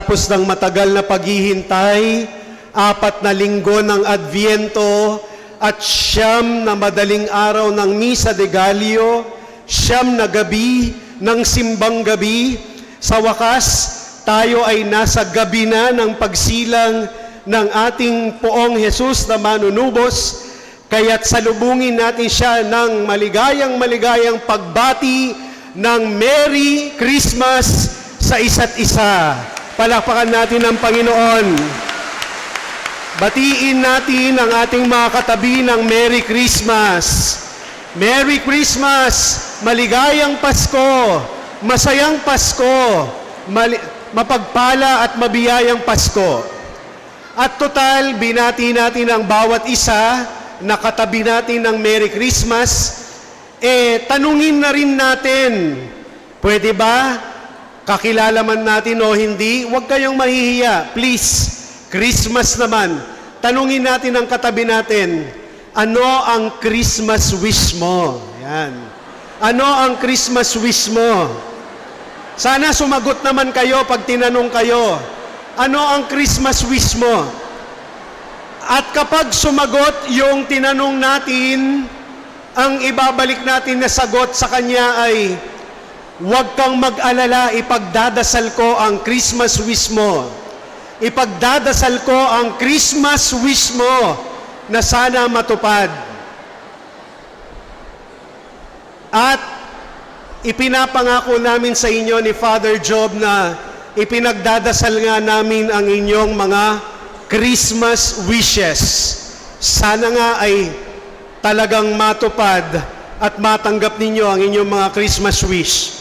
Tapos ng matagal na paghihintay, 4 na linggo ng Adviento at 9 na madaling araw ng Misa de Gallio, 9 na gabi ng simbang gabi. Sa wakas, tayo ay nasa gabi na ng pagsilang ng ating Poong Jesus na manunubos, kaya't salubungin natin siya ng maligayang pagbati ng Merry Christmas sa isa't isa. Palakpakan natin ang Panginoon. Batiin natin ang ating mga katabi ng Merry Christmas. Merry Christmas! Maligayang Pasko! Masayang Pasko! Mapagpala at mabiyayang Pasko. At total, binati natin ang bawat isa na katabi natin ng Merry Christmas. Tanungin na rin natin, pwede ba? Kakilala man natin o hindi, huwag kayong mahihiya. Please, Christmas naman. Tanungin natin ang katabi natin, ano ang Christmas wish mo? Yan. Ano ang Christmas wish mo? Sana sumagot naman kayo pag tinanong kayo, ano ang Christmas wish mo? At kapag sumagot yung tinanong natin, ang ibabalik natin na sagot sa kanya ay, huwag kang mag-alala, ipagdadasal ko ang Christmas wish mo. Ipagdadasal ko ang Christmas wish mo na sana matupad. At ipinapangako namin sa inyo ni Father Job na ipinagdadasal nga namin ang inyong mga Christmas wishes. Sana nga ay talagang matupad at matanggap ninyo ang inyong mga Christmas wish.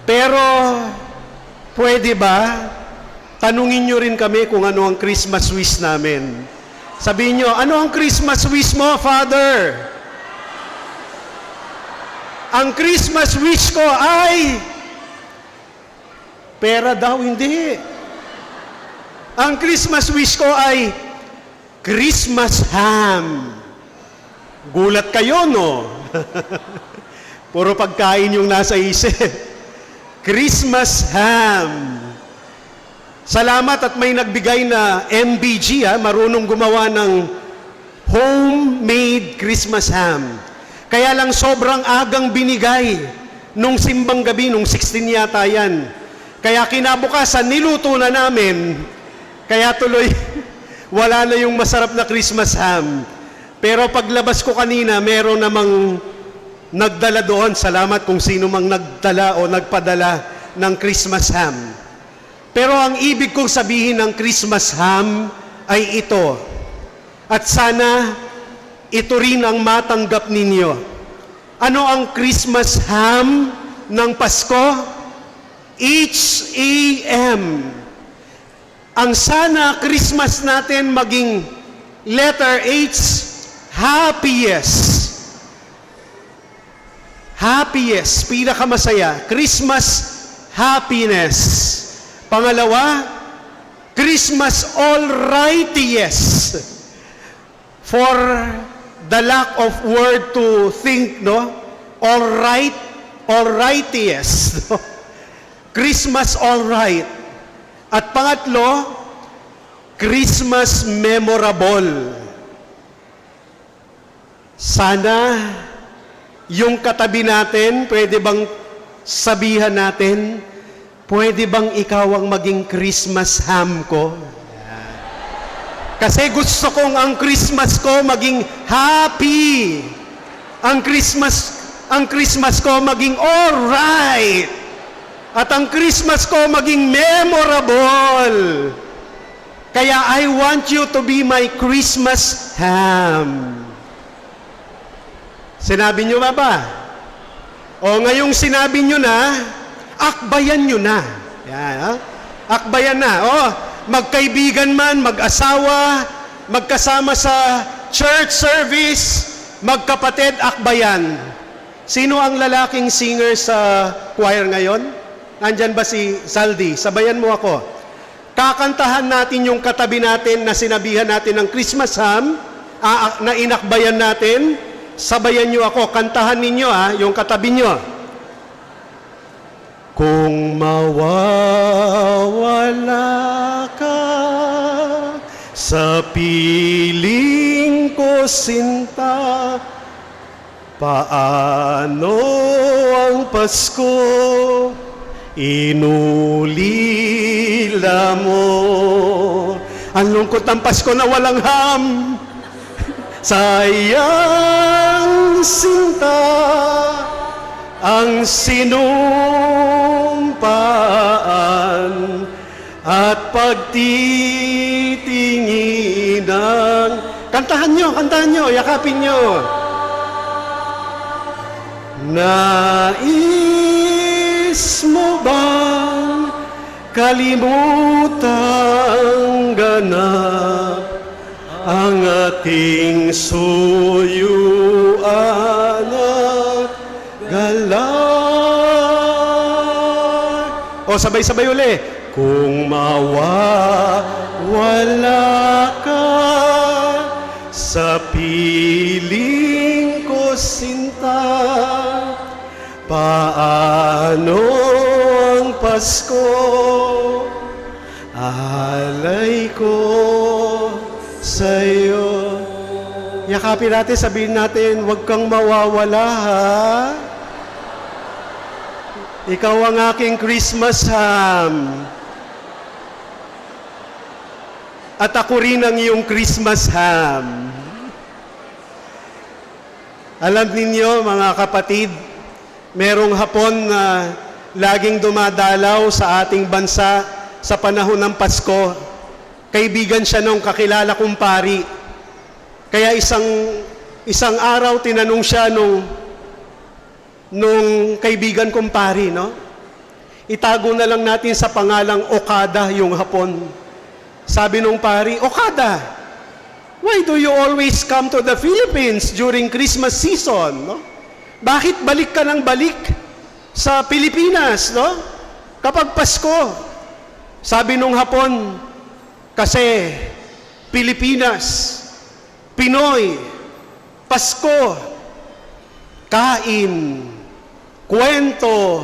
Pero, pwede ba? Tanungin nyo rin kami kung ano ang Christmas wish namin. Sabihin nyo, ano ang Christmas wish mo, Father? Ang Christmas wish ko ay pera daw, hindi. Ang Christmas wish ko ay Christmas ham. Gulat kayo, no? Puro pagkain yung nasa isip. Christmas ham. Salamat at may nagbigay na MBG, marunong gumawa ng homemade Christmas ham. Kaya lang sobrang agang binigay nung simbang gabi, nung 16 yata yan. Kaya kinabukasan, niluto na namin. Kaya tuloy, wala na yung masarap na Christmas ham. Pero paglabas ko kanina, meron namang nagdala doon. Salamat kung sino mang nagdala o nagpadala ng Christmas ham. Pero ang ibig kong sabihin ng Christmas ham ay ito. At sana ito rin ang matanggap ninyo. Ano ang Christmas ham ng Pasko? H-A-M. Ang sana Christmas natin maging letter H, happiest. Happiest, pinakamasaya. Christmas happiness. Pangalawa, Christmas alrightiest. For the lack of word to think, no? Alrightiest. Christmas alright. At pangatlo, Christmas memorable. Sana yung katabi natin, pwede bang sabihan natin, pwede bang ikaw ang maging Christmas ham ko? Kasi gusto kong ang Christmas ko maging happy. Ang Christmas ko maging alright. At ang Christmas ko maging memorable. Kaya I want you to be my Christmas ham. Sinabi nyo ba? O ngayong sinabi nyo na, akbayan nyo na. Yan, ha? Akbayan na. O, magkaibigan man, mag-asawa, magkasama sa church service, magkapatid, akbayan. Sino ang lalaking singer sa choir ngayon? Nandyan ba si Saldi? Sabayan mo ako. Kakantahan natin yung katabi natin na sinabihan natin ng Christmas ham, na inakbayan natin. Sabayan nyo ako, kantahan ninyo yung katabi nyo. Kung mawawala ka sa piling ko, sinta, paano ang Pasko inulila mo? Ang lungkot ng Pasko na walang ham. Sayang, sinta, ang sinumpaan at pagtitinginan. Kantahan nyo, yakapin nyo. Nais mo bang kalimutang ganap ang ating suyuan at galak? O, sabay-sabay uli. Kung mawawala ka sa piling ko, sinta, paano ang Pasko alay ko sa'yo? Yakapin natin, sabihin natin, huwag kang mawawala, ha? Ikaw ang aking Christmas ham. At ako rin ang iyong Christmas ham. Alam ninyo, mga kapatid, merong Hapon na laging dumadalaw sa ating bansa sa panahon ng Pasko. Kaibigan siya nung kakilala kong pari. Kaya isang araw tinanong siya nung kaibigan kong pari, no? Itago na lang natin sa pangalang Okada yung Hapon. Sabi nung pari, Okada, why do you always come to the Philippines during Christmas season, no? Bakit balik ka ng balik sa Pilipinas, no? Kapag Pasko. Sabi nung Hapon, kasi Pilipinas, Pinoy, Pasko, kain, kwento,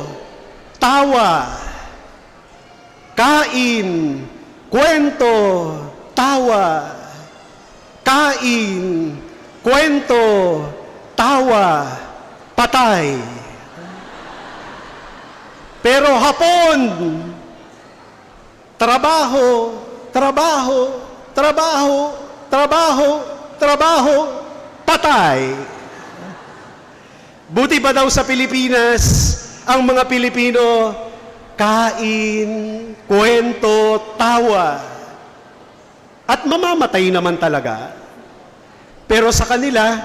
tawa. Kain, kwento, tawa. Kain, kwento, tawa, patay. Pero Hapon, trabaho, trabaho, trabaho, trabaho, trabaho, patay. Buti ba daw sa Pilipinas, ang mga Pilipino, kain, kwento, tawa, at mamamatay naman talaga. Pero sa kanila,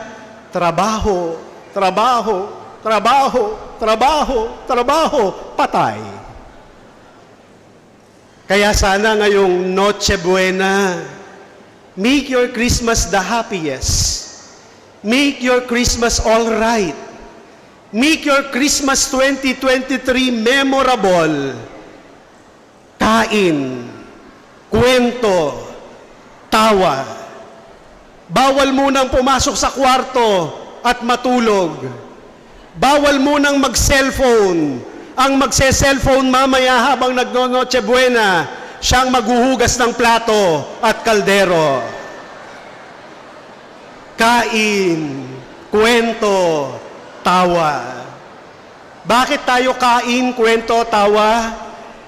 trabaho, trabaho, trabaho, trabaho, trabaho, patay. Kaya sana ngayong Noche Buena, make your Christmas the happiest. Make your Christmas all right. Make your Christmas 2023 memorable. Kain, kwento, tawa. Bawal munang pumasok sa kwarto at matulog. Bawal munang mag-cellphone. Ang magse-cellphone mamaya habang nagno-Noche Buena, siyang maghuhugas ng plato at kaldero. Kain, kwento, tawa. Bakit tayo kain, kwento, tawa?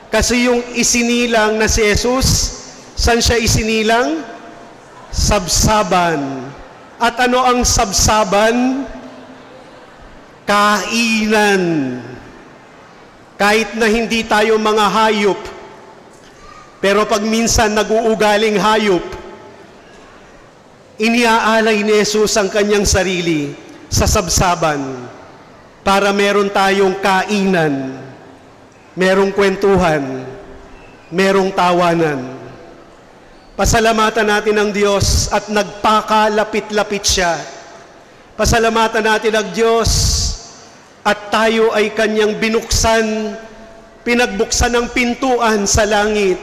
Kasi yung isinilang na si Jesus, saan siya isinilang? Sabsaban. At ano ang sabsaban? Kainan. Kahit na hindi tayo mga hayop, pero pag minsan nag-uugaling hayop, iniaalay ni Jesus ang kanyang sarili sa sabsaban para meron tayong kainan, merong kwentuhan, merong tawanan. Pasalamatan natin ang Diyos at nagpakalapit-lapit siya. Pasalamatan natin ang Diyos at tayo ay kanyang binuksan, pinagbuksan ng pintuan sa langit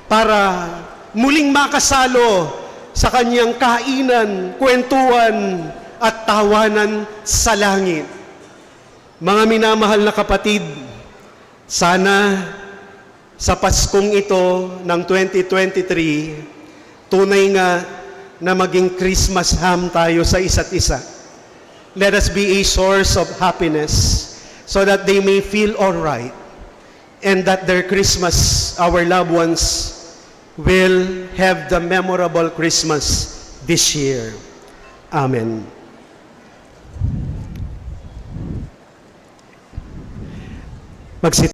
para muling makasalo sa kanyang kainan, kwentuhan at tawanan sa langit. Mga minamahal na kapatid, Sana sa Paskong ito ng 2023, tunay nga na maging Christmas ham tayo sa isa't isa. Let us be a source of happiness so that they may feel all right and that their Christmas, our loved ones, will have the memorable Christmas this year. Amen. Magsit